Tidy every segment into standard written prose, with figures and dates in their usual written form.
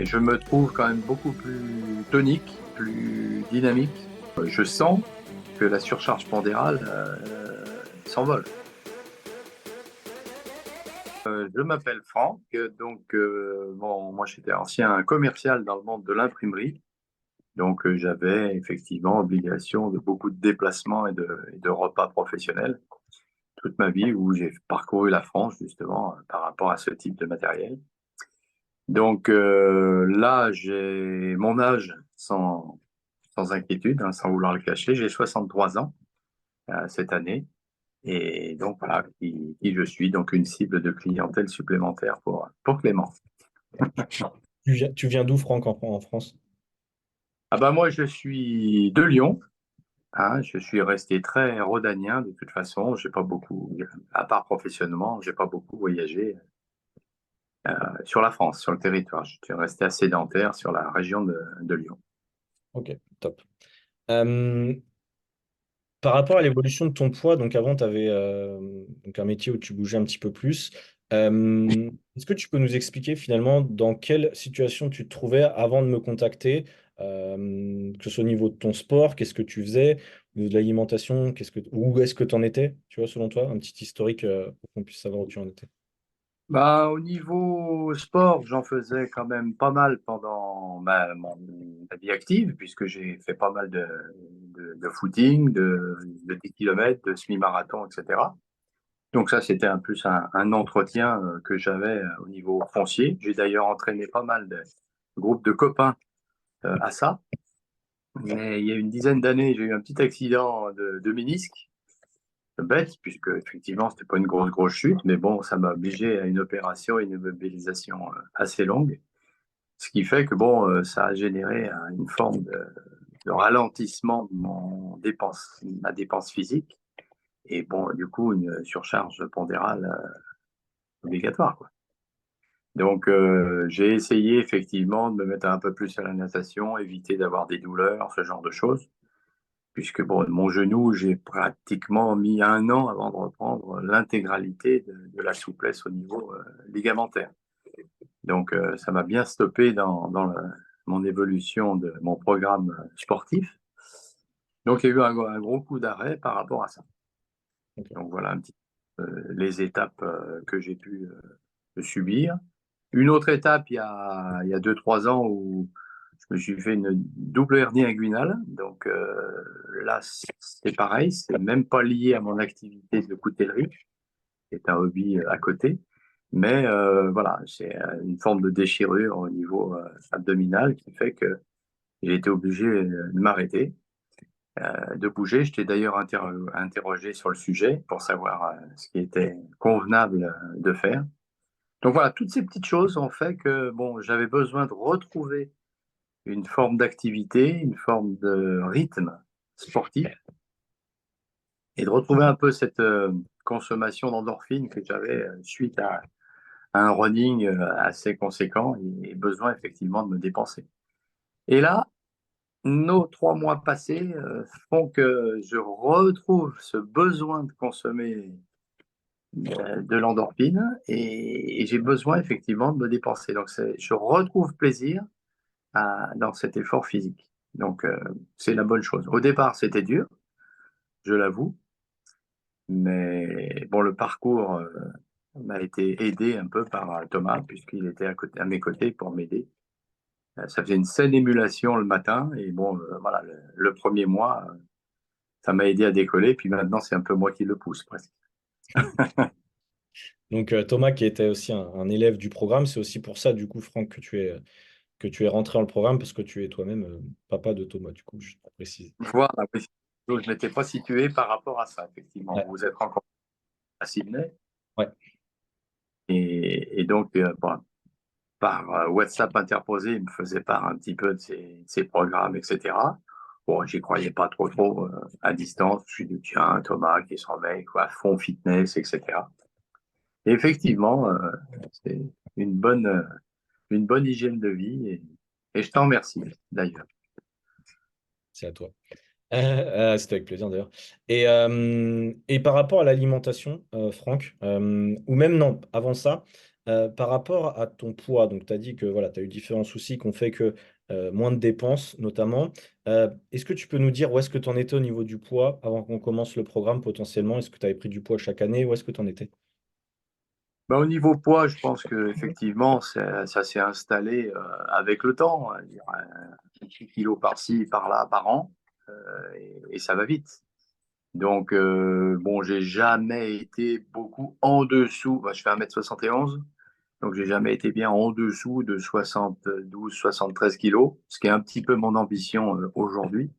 Et je me trouve quand même beaucoup plus tonique, plus dynamique. Je sens que la surcharge pondérale s'envole. Je m'appelle Franck, bon, moi j'étais ancien commercial dans le monde de l'imprimerie, donc j'avais effectivement obligation de beaucoup de déplacements et de repas professionnels toute ma vie où j'ai parcouru la France justement par rapport à ce type de matériel. Donc là, j'ai mon âge sans inquiétude, hein, sans vouloir le cacher, j'ai 63 ans cette année. Et donc voilà qui je suis, donc une cible de clientèle supplémentaire pour Clément. Tu viens d'où, Franck, en France? Ah bah moi je suis de Lyon, hein, je suis resté très rhodanien de toute façon, j'ai pas beaucoup, à part professionnellement, j'ai pas beaucoup voyagé sur la France, sur le territoire. Je suis resté assez sédentaire sur la région de Lyon. Ok, top. Euh, Par rapport à l'évolution de ton poids, donc avant, tu avais donc un métier où tu bougeais un petit peu plus. Est-ce que tu peux nous expliquer finalement dans quelle situation tu te trouvais avant de me contacter, que ce soit au niveau de ton sport, qu'est-ce que tu faisais, ou de l'alimentation, où est-ce que tu en étais, tu vois, selon toi, un petit historique pour qu'on puisse savoir où tu en étais. Bah, au niveau sport, j'en faisais quand même pas mal pendant ma vie active, puisque j'ai fait pas mal de footing, de 10 km, de semi-marathon, etc. Donc ça, c'était un plus un entretien que j'avais au niveau foncier. J'ai d'ailleurs entraîné pas mal de groupes de copains à ça. Mais il y a une dizaine d'années, j'ai eu un petit accident de ménisque, bête, puisque effectivement, c'était pas une grosse chute, mais bon, ça m'a obligé à une opération et une immobilisation assez longue. Ce qui fait que bon, ça a généré une forme de ralentissement de ma dépense physique. Et bon, du coup, une surcharge pondérale obligatoire, quoi. Donc, j'ai essayé effectivement de me mettre un peu plus à la natation, éviter d'avoir des douleurs, ce genre de choses. Puisque bon, mon genou, j'ai pratiquement mis 1 an avant de reprendre l'intégralité de la souplesse au niveau ligamentaire. Donc, ça m'a bien stoppé mon évolution de mon programme sportif. Donc, il y a eu un gros coup d'arrêt par rapport à ça. Ok. Donc, voilà un petit peu les étapes que j'ai pu subir. Une autre étape, il y a 2, 3 ans, où je me suis fait une double hernie inguinale. Donc là, c'est pareil, c'est même pas lié à mon activité de coutellerie, c'est un hobby à côté. Mais voilà, c'est une forme de déchirure au niveau abdominal qui fait que j'ai été obligé de m'arrêter, de bouger. Je t'ai d'ailleurs interrogé sur le sujet pour savoir ce qui était convenable de faire. Donc voilà, toutes ces petites choses ont fait que bon, j'avais besoin de retrouver une forme d'activité, une forme de rythme sportif et de retrouver un peu cette consommation d'endorphine que j'avais suite à un running assez conséquent et besoin effectivement de me dépenser. Et là, nos 3 mois passés font que je retrouve ce besoin de consommer de l'endorphine et j'ai besoin effectivement de me dépenser. Donc je retrouve plaisir dans cet effort physique. Donc, c'est la bonne chose. Au départ, c'était dur, je l'avoue, mais bon, le parcours m'a été aidé un peu par Thomas, puisqu'il était à mes côtés pour m'aider. Ça faisait une saine émulation le matin, et bon, voilà, le premier mois, ça m'a aidé à décoller, puis maintenant, c'est un peu moi qui le pousse presque. Donc Thomas, qui était aussi un élève du programme, c'est aussi pour ça, du coup, Franck, que tu es rentré dans le programme, parce que tu es toi-même papa de Thomas, du coup, juste pour préciser. Voilà, oui. Donc, je ne m'étais pas situé par rapport à ça, effectivement. Ouais, Vous êtes encore à Sydney, ouais. et donc, bon, par WhatsApp interposé, il me faisait part un petit peu de ses programmes, etc. Bon, j'y croyais pas trop à distance. Je suis dit, tiens, Thomas qui s'en met, quoi, fond fitness, etc. Et effectivement, c'est une bonne hygiène de vie et je t'en remercie d'ailleurs. C'est à toi. C'était avec plaisir d'ailleurs. Et par rapport à l'alimentation, Franck, ou même non, avant ça, Par rapport à ton poids, donc tu as dit que voilà, tu as eu différents soucis qui ont fait que moins de dépenses notamment. Est-ce que tu peux nous dire où est-ce que tu en étais au niveau du poids avant qu'on commence le programme potentiellement? Est-ce que tu avais pris du poids chaque année? Où est-ce que tu en étais? Bah, au niveau poids, je pense que effectivement, ça s'est installé avec le temps, hein. Il y a un petit kilo par-ci, par-là, par an, et ça va vite. Donc, bon, j'ai jamais été beaucoup en dessous. Bah, je fais 1,71 m, donc j'ai jamais été bien en dessous de 72, 73 kilos, ce qui est un petit peu mon ambition aujourd'hui.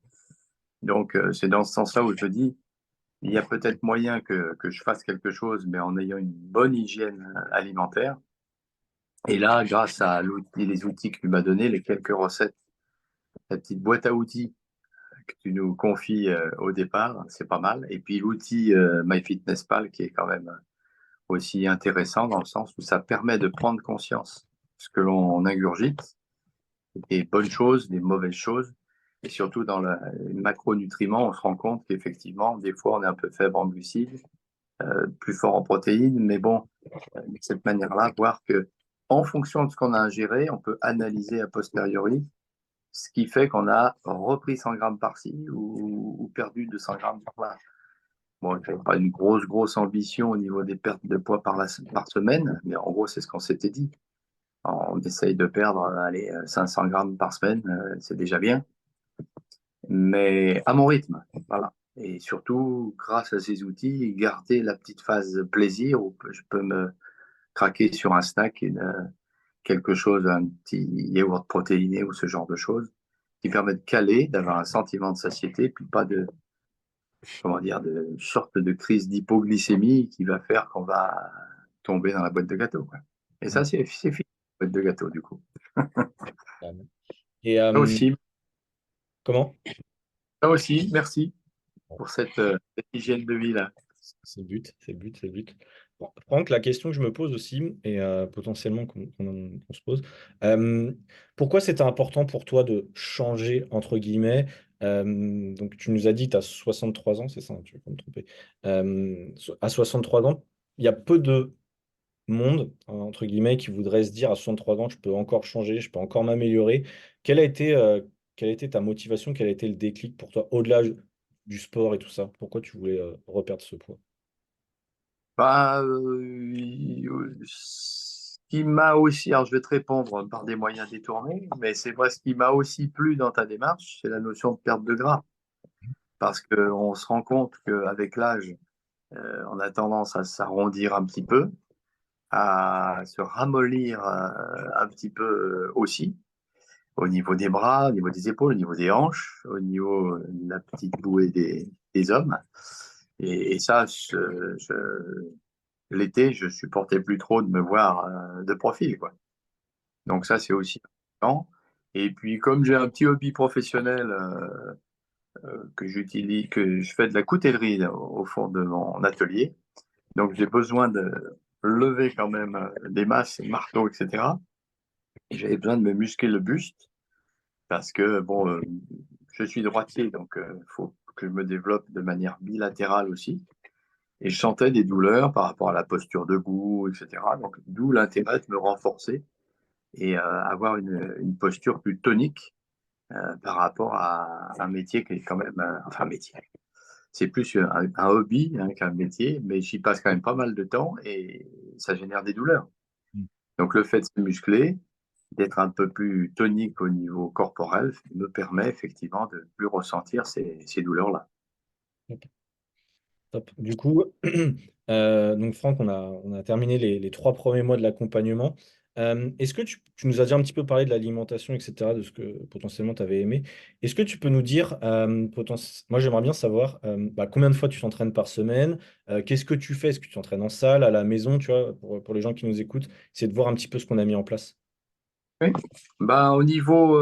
Donc, c'est dans ce sens-là où je dis, il y a peut-être moyen que je fasse quelque chose, mais en ayant une bonne hygiène alimentaire. Et là, grâce à les outils que tu m'as donnés, les quelques recettes, la petite boîte à outils que tu nous confies au départ, c'est pas mal. Et puis l'outil MyFitnessPal qui est quand même aussi intéressant dans le sens où ça permet de prendre conscience de ce que l'on ingurgite, des bonnes choses, des mauvaises choses. Et surtout dans les macronutriments, on se rend compte qu'effectivement, des fois, on est un peu faible en glucides, plus fort en protéines, mais bon, de cette manière-là, voir que en fonction de ce qu'on a ingéré, on peut analyser a posteriori ce qui fait qu'on a repris 100 grammes par-ci ou perdu 200 grammes par-là. Bon, je n'avais pas une grosse ambition au niveau des pertes de poids par semaine, mais en gros, c'est ce qu'on s'était dit. On essaye de perdre allez, 500 grammes par semaine, c'est déjà bien, mais à mon rythme. Voilà. Et surtout, grâce à ces outils, garder la petite phase plaisir où je peux me craquer sur un snack, quelque chose, un petit yaourt protéiné ou ce genre de choses, qui permet de caler, d'avoir un sentiment de satiété, puis pas de, comment dire, de sorte de crise d'hypoglycémie qui va faire qu'on va tomber dans la boîte de gâteau, quoi. Et ça, c'est fini, la boîte de gâteau, du coup. Et Ça aussi, comment? ça aussi, merci pour cette hygiène de vie là. C'est le but, c'est le but, c'est le but. Bon, Franck, la question que je me pose aussi, et potentiellement qu'on se pose, euh, pourquoi c'était important pour toi de changer, entre guillemets, donc tu nous as dit que tu as 63 ans, c'est ça, tu vas pas me tromper. À 63 ans, il y a peu de monde, entre guillemets, qui voudrait se dire à 63 ans, je peux encore changer, je peux encore m'améliorer. Quelle a été ta motivation, quel a été le déclic pour toi, au-delà du sport et tout ça? Pourquoi tu voulais reperdre ce poids? Bah, ce qui m'a aussi, alors je vais te répondre par des moyens détournés, mais c'est vrai, ce qui m'a aussi plu dans ta démarche, c'est la notion de perte de gras. Parce qu'on se rend compte qu'avec l'âge, on a tendance à s'arrondir un petit peu, à se ramollir un petit peu aussi, au niveau des bras, au niveau des épaules, au niveau des hanches, au niveau de la petite bouée des hommes. Et ça, l'été, je supportais plus trop de me voir de profil, quoi. Donc ça, c'est aussi important. Et puis, comme j'ai un petit hobby professionnel que j'utilise, que je fais de la coutellerie au fond de mon atelier, donc j'ai besoin de lever quand même des masses, marteaux, etc. Et j'avais besoin de me muscler le buste parce que, bon, je suis droitier, donc il faut que je me développe de manière bilatérale aussi. Et je sentais des douleurs par rapport à la posture debout, etc. Donc, d'où l'intérêt de me renforcer et avoir une posture plus tonique par rapport à un métier qui est quand même, enfin, un métier. C'est plus un hobby hein, qu'un métier, mais j'y passe quand même pas mal de temps et ça génère des douleurs. Donc, le fait de se muscler, d'être un peu plus tonique au niveau corporel, me permet effectivement de ne plus ressentir ces douleurs-là. Top. Du coup, donc Franck, on a terminé les 3 premiers mois de l'accompagnement. Est-ce que tu nous as déjà un petit peu parlé de l'alimentation, etc., de ce que potentiellement tu avais aimé. Est-ce que tu peux nous dire, moi j'aimerais bien savoir bah, combien de fois tu t'entraînes par semaine, qu'est-ce que tu fais, est-ce que tu t'entraînes en salle, à la maison, tu vois, pour les gens qui nous écoutent, c'est de voir un petit peu ce qu'on a mis en place. Oui. Ben, au niveau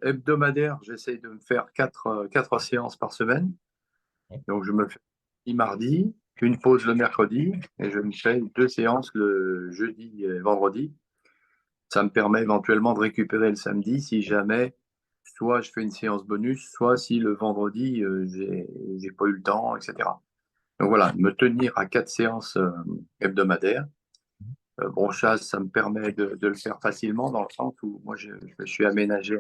hebdomadaire, j'essaye de me faire quatre séances par semaine. Ouais. Donc, je me fais mardi, une pause le mercredi, et je me fais 2 séances le jeudi et vendredi. Ça me permet éventuellement de récupérer le samedi si jamais, soit je fais une séance bonus, soit si le vendredi, j'ai pas eu le temps, etc. Donc voilà, me tenir à 4 séances hebdomadaires. Bronchage, ça me permet de le faire facilement dans le sens où moi, je suis aménagé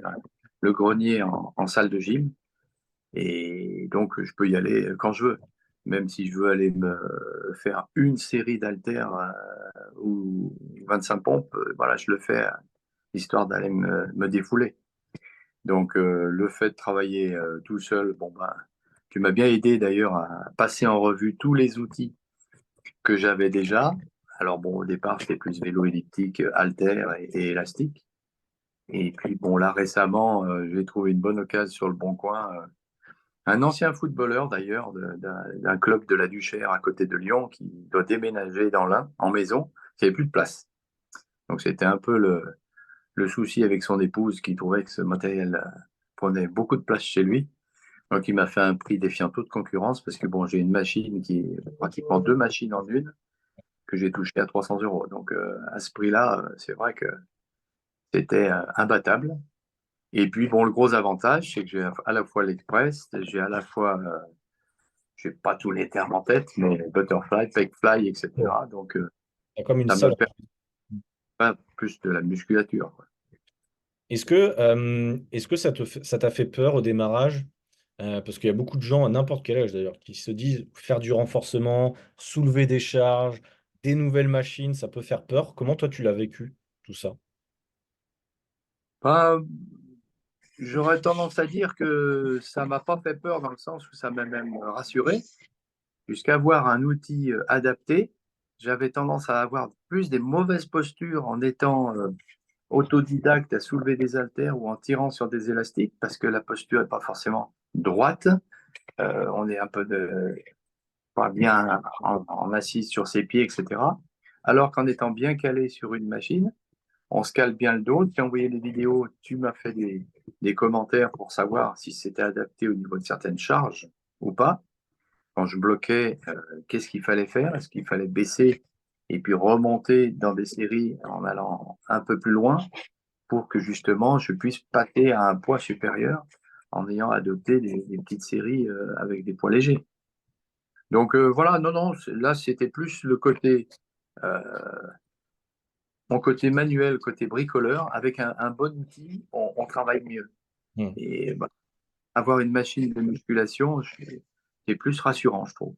le grenier en salle de gym et donc je peux y aller quand je veux. Même si je veux aller me faire une série d'haltères ou 25 pompes, voilà, je le fais histoire d'aller me défouler. Donc le fait de travailler tout seul, bon ben, tu m'as bien aidé d'ailleurs à passer en revue tous les outils que j'avais déjà. Alors bon, au départ, c'était plus vélo elliptique, haltère et élastique. Et puis bon, là récemment, j'ai trouvé une bonne occasion sur le Bon Coin. Un ancien footballeur d'ailleurs d'un club de la Duchère à côté de Lyon qui doit déménager dans l'Ain en maison. Il n'y avait plus de place. Donc c'était un peu le souci avec son épouse qui trouvait que ce matériel prenait beaucoup de place chez lui. Donc il m'a fait un prix défiant toute concurrence parce que bon, j'ai une machine qui est pratiquement deux machines en une que j'ai touché à 300 euros. Donc à ce prix-là, c'est vrai que c'était imbattable. Et puis bon, le gros avantage, c'est que j'ai à la fois l'Express, j'ai à la fois, je n'ai pas tous les termes en tête, mais butterfly, pegfly, Oh, etc. Donc t'as comme une ça me salle. permet plus de la musculature, quoi. Est-ce que ça t'a fait peur au démarrage? Parce qu'il y a beaucoup de gens, à n'importe quel âge d'ailleurs, qui se disent faire du renforcement, soulever des charges, des nouvelles machines, ça peut faire peur. Comment toi tu l'as vécu, tout ça? Enfin, j'aurais tendance à dire que ça m'a pas fait peur dans le sens où ça m'a même rassuré. Jusqu'à avoir un outil adapté, j'avais tendance à avoir plus des mauvaises postures en étant autodidacte à soulever des haltères ou en tirant sur des élastiques parce que la posture n'est pas forcément droite. On est un peu pas bien en assise sur ses pieds, etc. Alors qu'en étant bien calé sur une machine, on se cale bien le dos. Tu as envoyé des vidéos, tu m'as fait des commentaires pour savoir si c'était adapté au niveau de certaines charges ou pas. Quand je bloquais, qu'est-ce qu'il fallait faire? Est-ce qu'il fallait baisser et puis remonter dans des séries en allant un peu plus loin pour que justement je puisse pâter à un poids supérieur en ayant adopté des petites séries avec des poids légers. Donc voilà, non, non, là c'était plus le côté, euh, mon côté manuel, côté bricoleur. Avec un bon outil, on travaille mieux. Hmm. Et bah, avoir une machine de musculation, c'est plus rassurant, je trouve.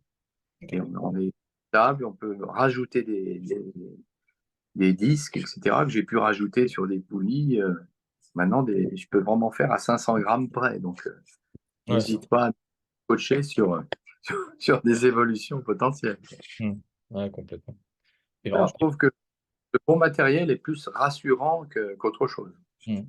Et on est stable, on peut rajouter des disques, etc., que j'ai pu rajouter sur des poulies. Maintenant, je peux vraiment faire à 500 grammes près. Donc, Ouais. n'hésite pas à me coacher sur des évolutions potentielles. Hmm. Ouais, complètement. Et Alors, alors, je trouve que le bon matériel est plus rassurant qu'autre chose. hmm.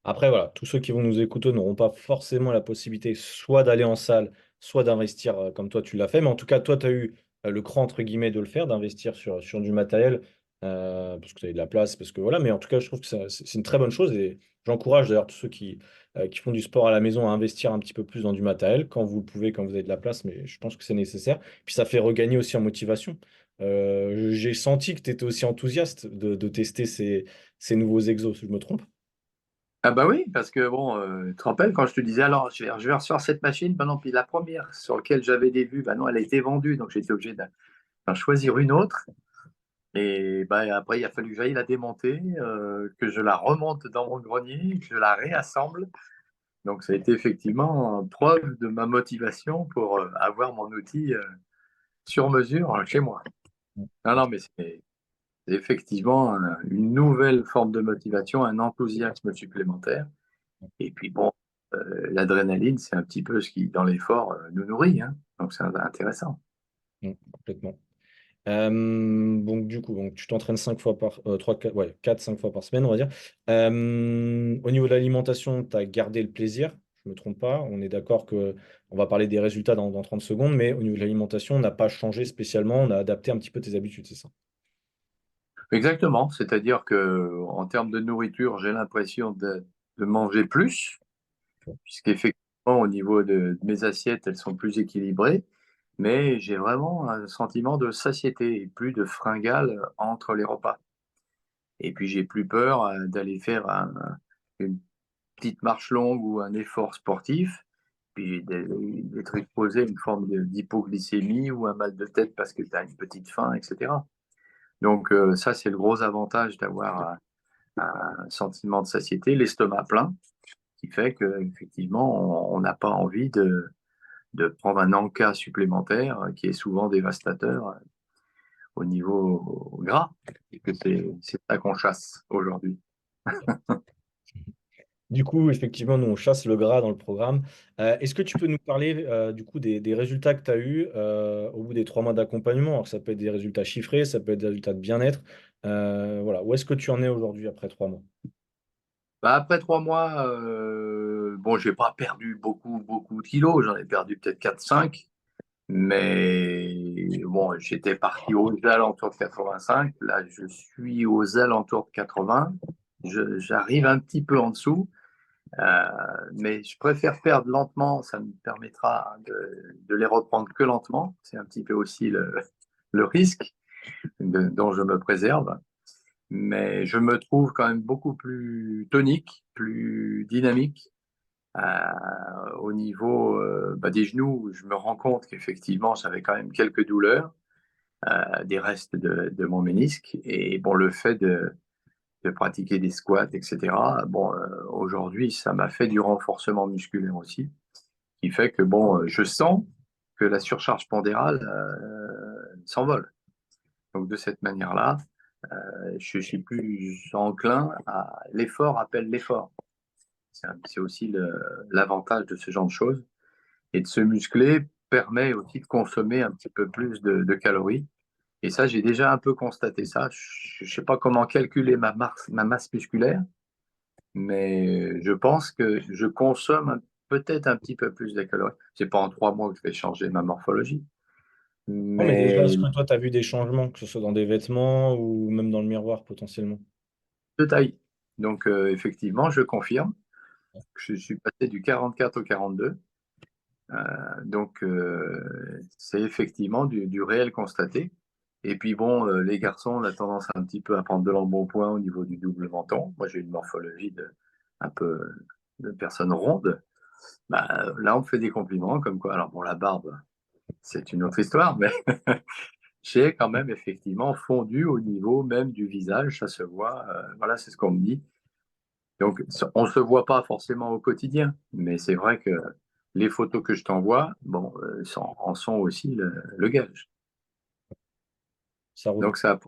Après, voilà, tous ceux qui vont nous écouter n'auront pas forcément la possibilité soit d'aller en salle, soit d'investir comme toi tu l'as fait. Mais en tout cas, toi, tu as eu le cran, entre guillemets, de le faire, d'investir sur du matériel, parce que tu as eu de la place, parce que voilà. Mais en tout cas, je trouve que c'est une très bonne chose et j'encourage d'ailleurs tous ceux qui font du sport à la maison à investir un petit peu plus dans du matériel quand vous le pouvez, quand vous avez de la place. Mais je pense que c'est nécessaire. Puis ça fait regagner aussi en motivation. J'ai senti que tu étais aussi enthousiaste de tester ces nouveaux exos, je me trompe? Ah bah oui, parce que bon, tu te rappelles quand je te disais, alors je vais recevoir cette machine, bah non, puis la première sur laquelle j'avais des vues, bah non, elle a été vendue, donc j'étais obligé d'en choisir une autre. Et bah, après, il a fallu que j'aille la démonter, que je la remonte dans mon grenier, que je la réassemble. Donc, ça a été effectivement preuve de ma motivation pour avoir mon outil sur mesure chez moi. Non, non, mais c'est effectivement une nouvelle forme de motivation, un enthousiasme supplémentaire. Et puis, bon, l'adrénaline, c'est un petit peu ce qui, dans l'effort, nous nourrit, hein. Donc, c'est intéressant. Complètement. Donc du coup, donc, tu t'entraînes 5 fois par 4, 5 fois par semaine, on va dire. Au niveau de l'alimentation, tu as gardé le plaisir, je ne me trompe pas. On est d'accord que on va parler des résultats dans 30 secondes, mais au niveau de l'alimentation, on n'a pas changé spécialement, on a adapté un petit peu tes habitudes, c'est ça? Exactement. C'est-à-dire que en termes de nourriture, j'ai l'impression de manger plus, puisqu'effectivement, au niveau de mes assiettes, elles sont plus équilibrées, mais j'ai vraiment un sentiment de satiété et plus de fringales entre les repas. Et puis, j'ai plus peur d'aller faire une petite marche longue ou un effort sportif, puis d'être exposé à une forme d'hypoglycémie ou un mal de tête parce que tu as une petite faim, etc. Donc ça, c'est le gros avantage d'avoir un sentiment de satiété, l'estomac plein, qui fait qu'effectivement, on n'a pas envie de prendre un encas supplémentaire qui est souvent dévastateur au niveau gras, et que c'est ça qu'on chasse aujourd'hui. Du coup, effectivement, nous, on chasse le gras dans le programme. Est-ce que tu peux nous parler du coup des résultats que tu as eus au bout des 3 mois d'accompagnement? Alors, ça peut être des résultats chiffrés, ça peut être des résultats de bien-être. Voilà. Où est-ce que tu en es aujourd'hui après 3 mois? Bah, après 3 mois, bon, j'ai pas perdu beaucoup de kilos, j'en ai perdu peut-être 4-5, mais bon, j'étais parti aux alentours de 85, là je suis aux alentours de 80, j'arrive un petit peu en dessous, euh, mais je préfère perdre lentement, ça me permettra de les reprendre que lentement, c'est un petit peu aussi le risque dont je me préserve. Mais je me trouve quand même beaucoup plus tonique, plus dynamique. Au niveau bah, des genoux, je me rends compte qu'effectivement, j'avais quand même quelques douleurs, des restes de mon ménisque. Et bon, le fait de pratiquer des squats, etc., bon, aujourd'hui, ça m'a fait du renforcement musculaire aussi, qui fait que bon, je sens que la surcharge pondérale s'envole. Donc de cette manière-là, je suis plus enclin à l'effort appelle l'effort. C'est aussi l'avantage de ce genre de choses. Et de se muscler permet aussi de consommer un petit peu plus de calories. Et ça, j'ai déjà un peu constaté ça. Je ne sais pas comment calculer ma masse musculaire, mais je pense que je consomme peut-être un petit peu plus de calories. C'est pas en 3 mois que je vais changer ma morphologie, Non, mais déjà, mais est-ce que toi, tu as vu des changements, que ce soit dans des vêtements ou même dans le miroir potentiellement? de taille. Donc, effectivement, je confirme que je suis passé du 44 au 42. Donc, c'est effectivement du réel constaté. Et puis bon, les garçons, on a tendance un petit peu à prendre de l'embonpoint au niveau du double menton. Moi, j'ai une morphologie un peu de personne ronde. Bah, là, on me fait des compliments comme quoi. Alors bon, la barbe, c'est une autre histoire, mais j'ai quand même effectivement fondu au niveau même du visage. Ça se voit. Voilà, c'est ce qu'on me dit. Donc, on ne se voit pas forcément au quotidien, mais c'est vrai que les photos que je t'envoie, bon, en sont aussi le gage. Ça roule. Donc, ça,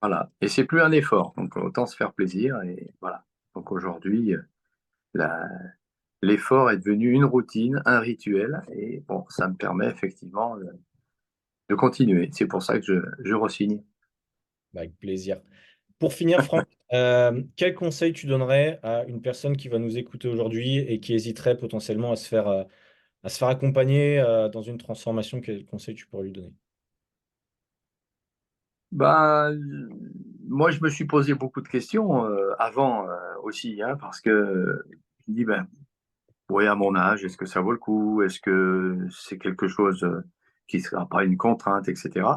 voilà. Et c'est plus un effort, donc autant se faire plaisir. Et voilà. Donc, aujourd'hui, la- l'effort est devenu une routine, un rituel, et bon, ça me permet effectivement de continuer. C'est pour ça que je re-signe. Bah, avec plaisir. Pour finir, Franck, quel conseil tu donnerais à une personne qui va nous écouter aujourd'hui et qui hésiterait potentiellement à se faire accompagner dans une transformation? Quel conseil tu pourrais lui donner? Ben, moi, je me suis posé beaucoup de questions avant aussi, hein, parce que je me dis, ben, oui, à mon âge, est-ce que ça vaut le coup? Est-ce que c'est quelque chose qui ne sera pas une contrainte, etc.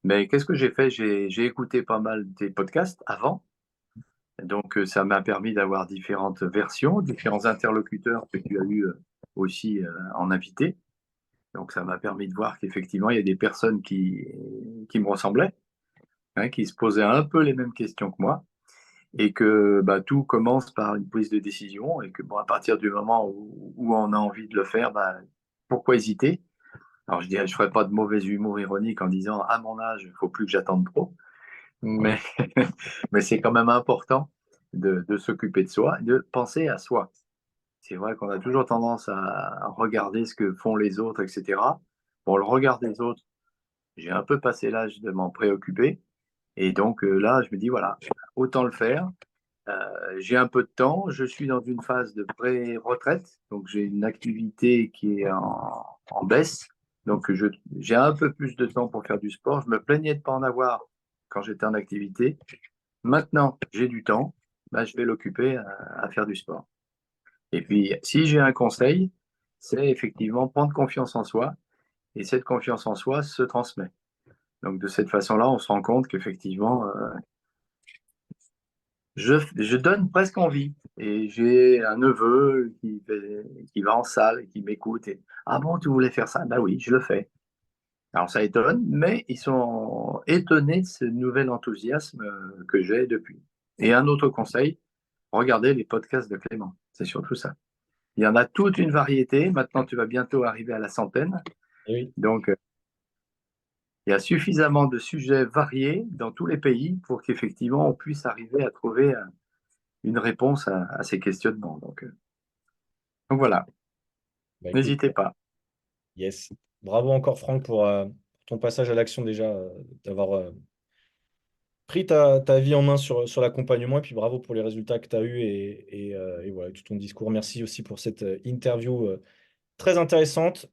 Mais qu'est-ce que j'ai fait? J'ai écouté pas mal des podcasts avant. Donc, ça m'a permis d'avoir différentes versions, différents interlocuteurs que tu as eu aussi en invité. Donc, ça m'a permis de voir qu'effectivement, il y a des personnes qui me ressemblaient, hein, qui se posaient un peu les mêmes questions que moi. Et que bah, tout commence par une prise de décision et que bon, à partir du moment où on a envie de le faire, bah, pourquoi hésiter? Alors je dirais, je ferai pas de mauvais humour ironique en disant à mon âge, il faut plus que j'attende trop, mais, mais c'est quand même important de s'occuper de soi, de penser à soi. C'est vrai qu'on a toujours tendance à regarder ce que font les autres, etc. Bon, le regard des autres, j'ai un peu passé l'âge de m'en préoccuper. Et donc là, je me dis, voilà, autant le faire. J'ai un peu de temps, je suis dans une phase de pré-retraite, donc j'ai une activité qui est en baisse, donc j'ai un peu plus de temps pour faire du sport. Je me plaignais de ne pas en avoir quand j'étais en activité. Maintenant, j'ai du temps, bah, je vais l'occuper à faire du sport. Et puis, si j'ai un conseil, c'est effectivement prendre confiance en soi, et cette confiance en soi se transmet. Donc de cette façon-là, on se rend compte qu'effectivement, je donne presque envie. Et j'ai un neveu qui va en salle et qui m'écoute. Et, ah bon, tu voulais faire ça? Bah oui, je le fais. Alors ça étonne, mais ils sont étonnés de ce nouvel enthousiasme que j'ai depuis. Et un autre conseil, regardez les podcasts de Clément. C'est surtout ça. Il y en a toute une variété. Maintenant, tu vas bientôt arriver à la centaine. Et oui, Donc, il y a suffisamment de sujets variés dans tous les pays pour qu'effectivement, on puisse arriver à trouver une réponse à ces questionnements. Donc voilà, bah écoute, n'hésitez pas. yes. Bravo encore Franck pour ton passage à l'action déjà, d'avoir pris ta vie en main sur l'accompagnement et puis bravo pour les résultats que tu as eus et voilà, tout ton discours. Merci aussi pour cette interview très intéressante.